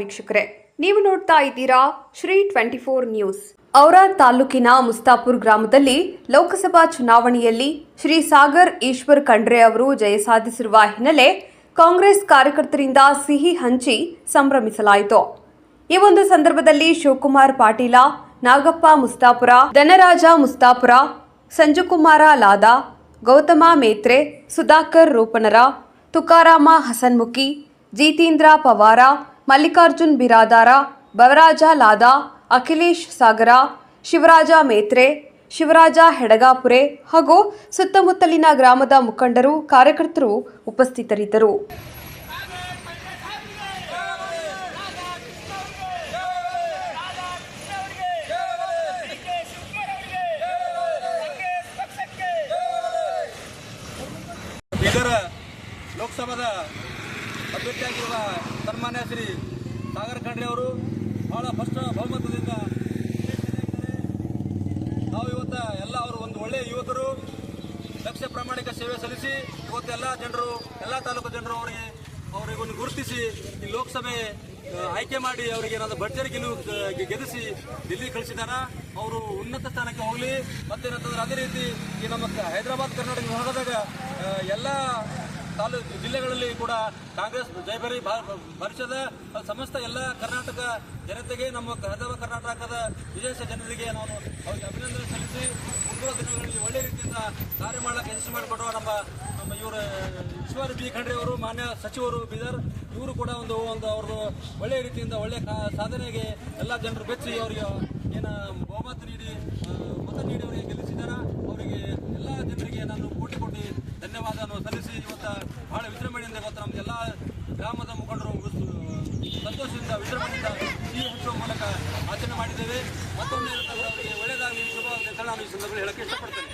ವೀಕ್ಷಕರೇ, ನೀವು ನೋಡ್ತಾ ಇದ್ದೀರಾ ಶ್ರೀ 24 ನ್ಯೂಸ್. ಔರಾದ್ ತಾಲೂಕಿನ ಮುಸ್ತಾಪುರ್ ಗ್ರಾಮದಲ್ಲಿ ಲೋಕಸಭಾ ಚುನಾವಣೆಯಲ್ಲಿ ಶ್ರೀ ಸಾಗರ್ ಈಶ್ವರ್ ಖಂಡ್ರೆ ಅವರು ಜಯ ಸಾಧಿಸಿರುವ ಹಿನ್ನೆಲೆ ಕಾಂಗ್ರೆಸ್ ಕಾರ್ಯಕರ್ತರಿಂದ ಸಿಹಿ ಹಂಚಿ ಸಂಭ್ರಮಿಸಲಾಯಿತು. ಈ ಒಂದು ಸಂದರ್ಭದಲ್ಲಿ ಶಿವಕುಮಾರ್ ಪಾಟೀಲ, ನಾಗಪ್ಪ ಮುಸ್ತಾಪುರ, ಧನರಾಜ ಮುಸ್ತಾಪುರ, ಸಂಜುಕುಮಾರ ಲಾದಾ, ಗೌತಮ ಮೇತ್ರೆ, ಸುಧಾಕರ್ ರೂಪನರ, ತುಕಾರಾಮ ಹಸನ್ಮುಖಿ, ಜಿತೇಂದ್ರ ಪವಾರ, ಮಲ್ಲಿಕಾರ್ಜುನ್ ಬಿರಾದಾರ, ಬವರಾಜ ಲಾದಾ, ಅಖಿಲೇಶ್ ಸಾಗರ, ಶಿವರಾಜ ಮೇತ್ರೆ, ಶಿವರಾಜ ಹೆಡಗಾಪುರೆ ಹಾಗೂ ಸುತ್ತಮುತ್ತಲಿನ ಗ್ರಾಮದ ಮುಖಂಡರು, ಕಾರ್ಯಕರ್ತರು ಉಪಸ್ಥಿತರಿದ್ದರು. ಬೀದರ್ ಲೋಕಸಭಾದ ಅಭ್ಯರ್ಥಿಯಾಗಿರುವ ಸನ್ಮಾನ್ಯ ಶ್ರೀ ಸಾಗರ್ ಖಂಡ್ರೆ ಅವರು ಬಹಳ ಸ್ಪಷ್ಟ ಬಹುಮತದಿಂದ ನಾವು ಇವತ್ತು ಎಲ್ಲ ಅವರು ಒಂದು ಒಳ್ಳೆಯ ಯುವಕರು, ದಕ್ಷ ಪ್ರಾಮಾಣಿಕ ಸೇವೆ ಸಲ್ಲಿಸಿ ಇವತ್ತು ಎಲ್ಲ ಜನರು, ಎಲ್ಲ ತಾಲೂಕು ಜನರು ಅವರಿಗೊಂದು ಗುರುತಿಸಿ ಈ ಲೋಕಸಭೆ ಆಯ್ಕೆ ಮಾಡಿ ಅವರಿಗೆ ಏನಾದರೂ ಭರ್ಜರಿ ಗೆಲ್ಲಿಸಿ ದಿಲ್ಲಿ ಕಳಿಸಿದಾರ. ಅವರು ಉನ್ನತ ಸ್ಥಾನಕ್ಕೆ ಹೋಗಲಿ. ಮತ್ತೇನಂತಂದ್ರೆ ಅದೇ ರೀತಿ ಈ ನಮ್ಮ ಹೈದರಾಬಾದ್ ಕರ್ನಾಟಕ ಭಾಗದಾಗ ಎಲ್ಲ ತಾಲೂಕು ಜಿಲ್ಲೆಗಳಲ್ಲಿ ಕೂಡ ಕಾಂಗ್ರೆಸ್ ಜಯಭೇರಿ ಭರಿಸದ ಸಮಸ್ತ ಎಲ್ಲ ಕರ್ನಾಟಕ ಜನತೆಗೆ, ನಮ್ಮ ಹೈದರಾಬಾದ್ ಕರ್ನಾಟಕದ ವಿಶೇಷ ಜನರಿಗೆ ನಾನು ಅವರಿಗೆ ಅಭಿನಂದನೆ ಸಲ್ಲಿಸಿ ಮುಂದಿನ ದಿನಗಳಲ್ಲಿ ಒಳ್ಳೆ ರೀತಿಯಿಂದ ಕಾರ್ಯ ಮಾಡಲಿಕ್ಕೆ ಯಶಸ್ಸು ಮಾಡಿಕೊಡುವ ನಮ್ಮ ಇವರು ಈಶ್ವರ್ ಬಿ ಖಂಡ್ರೆ ಅವರು, ಮಾನ್ಯ ಸಚಿವರು ಬೀದರ್, ಇವರು ಕೂಡ ಒಂದು ಅವ್ರದ್ದು ಒಳ್ಳೆಯ ರೀತಿಯಿಂದ ಒಳ್ಳೆಯ ಸಾಧನೆಗೆ ಎಲ್ಲ ಜನರು ಬೆಚ್ಚಿ ಅವರಿಗೆ ಏನು ಬಹುಮತ ನೀಡಿ ಅವರಿಗೆ ಗೆಲ್ಲಿಸಿದ್ದಾರೆ. ಅವರಿಗೆ ಎಲ್ಲ ಜನರಿಗೆ ನಾನು ಕೋಟಿ ಧನ್ಯವಾದವನ್ನು ಸಲ್ಲಿಸಿ ಇವತ್ತು ಬಹಳ ವಿಜೃಂಭಣೆಯಿಂದ ಇವತ್ತು ನಮಗೆಲ್ಲ ಗ್ರಾಮದ ಮುಖಂಡರು ಸಂತೋಷದಿಂದ ವಿಜೃಂಭಣೆಯಿಂದ ಈ ಹಂಚುವ ಮೂಲಕ ಆಚರಣೆ ಮಾಡಿದ್ದೇವೆ. ಮತ್ತೊಮ್ಮೆ ಅವರಿಗೆ ಒಳ್ಳೆಯದಾಗಲಿ, ಶುಭವಾಗಲಿ ಅಂತ ನಾನು ಈ ಸಂದರ್ಭದಲ್ಲಿ ಹೇಳಕ್ಕೆ ಇಷ್ಟಪಡ್ತೇನೆ.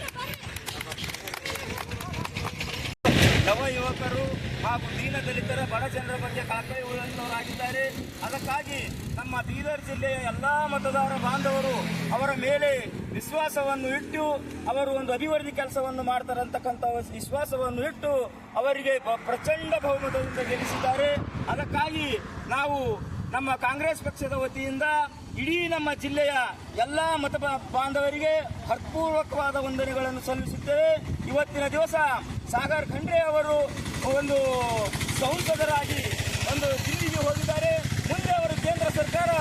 ನವ ಯುವಕರು ಹಾಗೂ ದೀನ ದಲಿತರ ಬಡ ಜನರ ಬಗ್ಗೆ ಕಳಕಳಿ ಉಳ್ಳವರಾಗಿದ್ದಾರೆ. ಅದಕ್ಕಾಗಿ ನಮ್ಮ ಬೀದರ್ ಜಿಲ್ಲೆಯ ಎಲ್ಲ ಮತದಾರ ಬಾಂಧವರು ಅವರ ಮೇಲೆ ವಿಶ್ವಾಸವನ್ನು ಇಟ್ಟು ಅವರು ಒಂದು ಅಭಿವೃದ್ಧಿ ಕೆಲಸವನ್ನು ಮಾಡ್ತಾರೆ ಅಂತಕ್ಕಂಥ ವಿಶ್ವಾಸವನ್ನು ಇಟ್ಟು ಅವರಿಗೆ ಪ್ರಚಂಡ ಬಹುಮತದಿಂದ ಗೆಲ್ಲಿಸಿದ್ದಾರೆ. ಅದಕ್ಕಾಗಿ ನಾವು ನಮ್ಮ ಕಾಂಗ್ರೆಸ್ ಪಕ್ಷದ ವತಿಯಿಂದ ಇಡೀ ನಮ್ಮ ಜಿಲ್ಲೆಯ ಎಲ್ಲ ಮತ ಬಾಂಧವರಿಗೆ ಹೃತ್ಪೂರ್ವಕವಾದ ವಂದನೆಗಳನ್ನು ಸಲ್ಲಿಸುತ್ತೇವೆ. ಇವತ್ತಿನ ದಿವಸ ಸಾಗರ್ ಖಂಡ್ರೆ ಅವರು ಒಂದು ಸಂಸದರಾಗಿ ಒಂದು ದಿಲ್ಲಿಗೆ ಹೋಗಿದ್ದಾರೆ. ಮುಂದೆ ಅವರು ಕೇಂದ್ರ ಸರ್ಕಾರ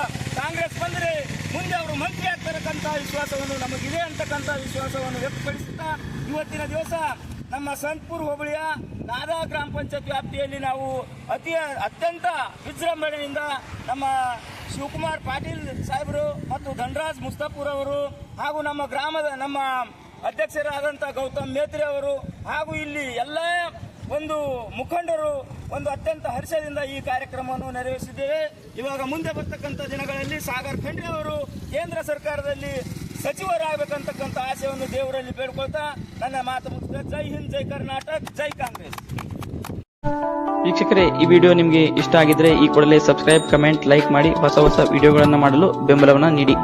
ಕಾಂಗ್ರೆಸ್ ಬಂದರೆ ಮುಂದೆ ಅವರು ಮಂತ್ರಿ ಆಗ್ತಕ್ಕಂಥ ವಿಶ್ವಾಸವನ್ನು ನಮಗಿದೆ ಅಂತಕ್ಕಂಥ ವಿಶ್ವಾಸವನ್ನು ವ್ಯಕ್ತಪಡಿಸುತ್ತಾ ಇವತ್ತಿನ ದಿವಸ ನಮ್ಮ ಸಂತಪುರ ಹೋಬಳಿಯ ನಾದಾ ಗ್ರಾಮ ಪಂಚಾಯತ್ ವ್ಯಾಪ್ತಿಯಲ್ಲಿ ನಾವು ಅತ್ಯಂತ ವಿಜೃಂಭಣೆಯಿಂದ ನಮ್ಮ ಶಿವಕುಮಾರ್ ಪಾಟೀಲ್ ಸಾಹೇಬರು ಮತ್ತು ಧನರಾಜ್ ಮುಸ್ತಾಪುರ್ ಅವರು ಹಾಗೂ ನಮ್ಮ ಗ್ರಾಮದ ನಮ್ಮ ಅಧ್ಯಕ್ಷರಾದಂಥ ಗೌತಮ್ ಮೇತ್ರೆ ಅವರು ಹಾಗೂ ಇಲ್ಲಿ ಎಲ್ಲ ಒಂದು ಮುಖಂಡರು ಒಂದು ಅತ್ಯಂತ ಹರ್ಷದಿಂದ ಈ ಕಾರ್ಯಕ್ರಮವನ್ನು ನೆರವೇರಿಸಿದ್ದೇವೆ. ಇವಾಗ ಮುಂದೆ ಬರ್ತಕ್ಕಂಥ ದಿನಗಳಲ್ಲಿ ಸಾಗರ್ ಖಂಡ್ರೆ ಅವರು ಕೇಂದ್ರ ಸರ್ಕಾರದಲ್ಲಿ ಸಚಿವರಾಗಬೇಕಂತಕ್ಕಂಥ ಆಸೆಯನ್ನು ದೇವರಲ್ಲಿ ಬೇಡ್ಕೊಳ್ತಾ ನನ್ನ ಮಾತು ಮುಗಿಸಿದೆ. ಜೈ ಹಿಂದ್, ಜೈ ಕರ್ನಾಟಕ, ಜೈ ಕಾಂಗ್ರೆಸ್. ವೀಕ್ಷಕರೇ, ಈ ವಿಡಿಯೋ ನಿಮಗೆ ಇಷ್ಟ ಆಗಿದ್ರೆ ಈ ಕೂಡಲೇ ಸಬ್ಸ್ಕ್ರೈಬ್, ಕಮೆಂಟ್, ಲೈಕ್ ಮಾಡಿ ಹೊಸ ವಿಡಿಯೋಗಳನ್ನು ಮಾಡಲು ಬೆಂಬಲವನ್ನು ನೀಡಿ.